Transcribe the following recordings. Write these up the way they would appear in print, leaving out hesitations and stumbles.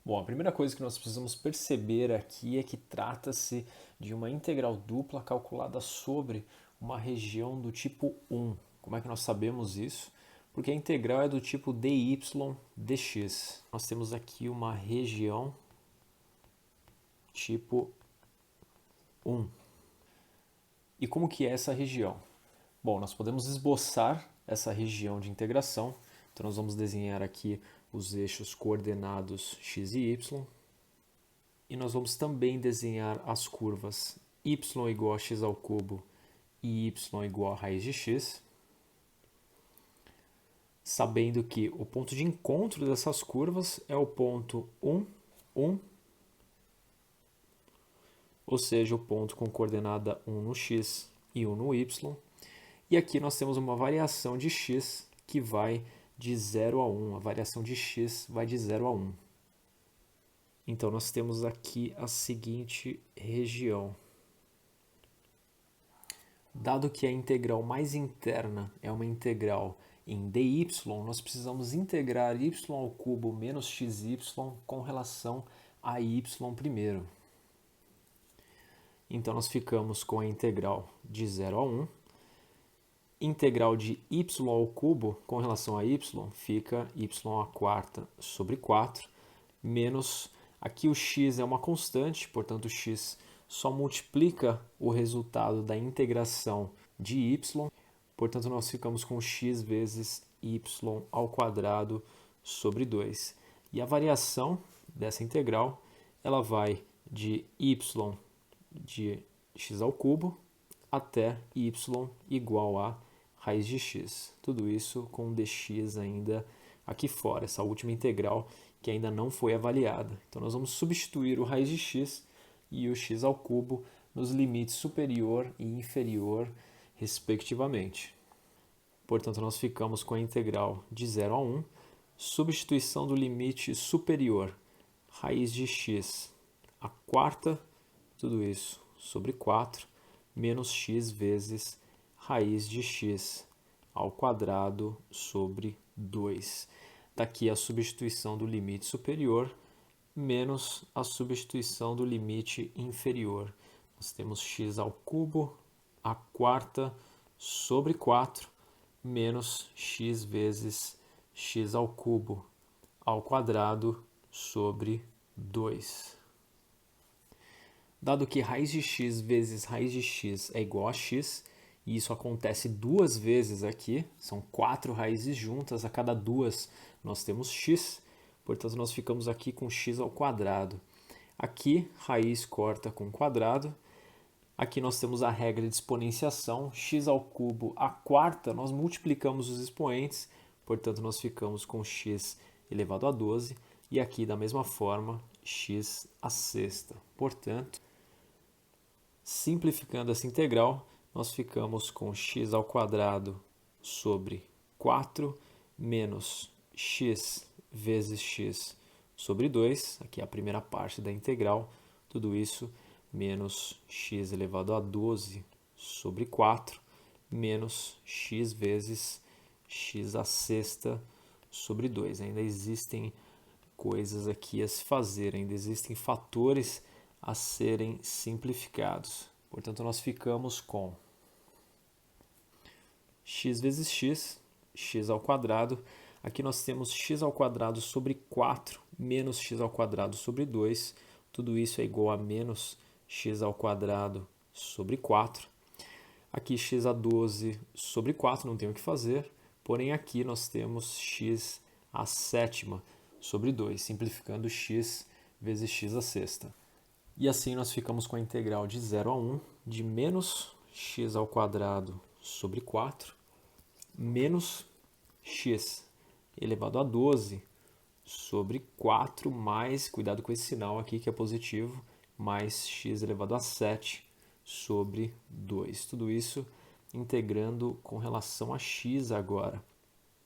Bom, a primeira coisa que nós precisamos perceber aqui é que trata-se de uma integral dupla calculada sobre uma região do tipo 1. Como é que nós sabemos isso? Porque a integral é do tipo dy dx. Nós temos aqui uma região tipo 1. E como que é essa região? Bom, nós podemos esboçar essa região de integração. Então nós vamos desenhar aqui os eixos coordenados x e y. E nós vamos também desenhar as curvas y igual a x ao cubo e y igual a raiz de x, sabendo que o ponto de encontro dessas curvas é o ponto 1, 1, ou seja, o ponto com coordenada 1 no x e 1 no y. E aqui nós temos uma variação de x que vai de 0 a 1. A variação de x vai de 0 a 1. Então nós temos aqui a seguinte região. Dado que a integral mais interna é uma integral em dy, nós precisamos integrar y ao cubo menos xy com relação a y primeiro. Então nós ficamos com a integral de 0 a 1. Integral de y ao cubo com relação a y fica y à quarta sobre 4, menos, aqui o x é uma constante, portanto o x só multiplica o resultado da integração de y, portanto nós ficamos com x vezes y ao quadrado sobre 2. E a variação dessa integral, ela vai de y de x ao cubo até y igual a raiz de x. Tudo isso com dx ainda aqui fora, essa última integral que ainda não foi avaliada. Então nós vamos substituir o raiz de x e o x ao cubo nos limites superior e inferior, respectivamente. Portanto, nós ficamos com a integral de 0 a 1, substituição do limite superior, raiz de x a quarta, tudo isso sobre 4, menos x vezes raiz de x ao quadrado sobre 2. Daqui a substituição do limite superior menos a substituição do limite inferior. Nós temos x ao cubo, a quarta sobre 4, menos x vezes x ao cubo ao quadrado sobre 2. Dado que raiz de x vezes raiz de x é igual a x, e isso acontece duas vezes aqui, são 4 raízes juntas, a cada duas nós temos x, portanto nós ficamos aqui com x ao quadrado. Aqui, raiz corta com quadrado. Aqui nós temos a regra de exponenciação, x ao cubo a quarta, nós multiplicamos os expoentes, portanto nós ficamos com x elevado a 12, e aqui da mesma forma, x à sexta. Portanto, simplificando essa integral, nós ficamos com x ao quadrado sobre 4 menos x vezes x sobre 2, aqui é a primeira parte da integral, tudo isso menos x elevado a 12 sobre 4, menos x vezes x à sexta sobre 2. Ainda existem coisas aqui a se fazer, ainda existem fatores a serem simplificados. Portanto, nós ficamos com x vezes x, x ao quadrado. Aqui nós temos x ao quadrado sobre 4 menos x ao quadrado sobre 2. Tudo isso é igual a menos x ao quadrado sobre 4. Aqui x a 12 sobre 4, não tem o que fazer. Porém, aqui nós temos x à sétima sobre 2, simplificando x vezes x à sexta. E assim nós ficamos com a integral de 0 a 1 de menos x ao quadrado sobre 4 menos x elevado a 12 sobre 4 mais, cuidado com esse sinal aqui que é positivo, mais x elevado a 7 sobre 2. Tudo isso integrando com relação a x agora.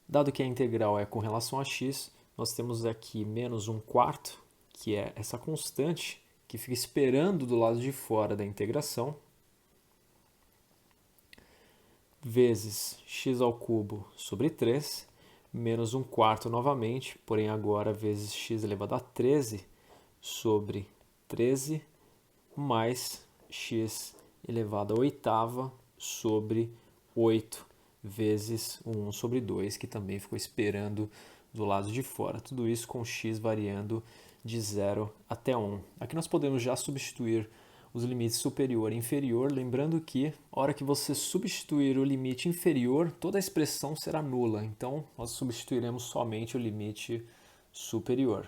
Dado que a integral é com relação a x, nós temos aqui menos 1/4, que é essa constante que fica esperando do lado de fora da integração, vezes x ao cubo sobre 3, menos 1/4 novamente, porém agora vezes x elevado a 13 sobre 13 mais x elevado a oitava sobre 8 vezes 1 sobre 2, que também ficou esperando do lado de fora. Tudo isso com x variando de 0 até 1. Aqui nós podemos já substituir os limites superior e inferior, lembrando que, na hora que você substituir o limite inferior, toda a expressão será nula. Então, nós substituiremos somente o limite superior.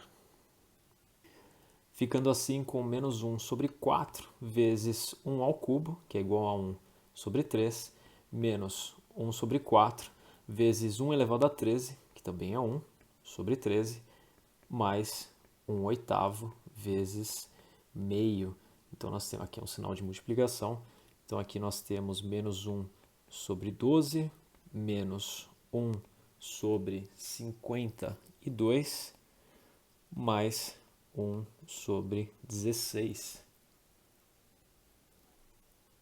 Ficando assim com menos 1 sobre 4 vezes 1 ao cubo, que é igual a 1 sobre 3, menos 1 sobre 4 vezes 1 elevado a 13, que também é 1 sobre 13, mais 1 oitavo vezes meio. Então, nós temos aqui um sinal de multiplicação. Então, aqui nós temos menos 1 sobre 12, menos 1 sobre 52, mais 1 sobre 16.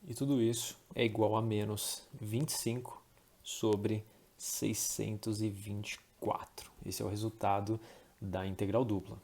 E tudo isso é igual a menos 25 sobre 624. Esse é o resultado da integral dupla.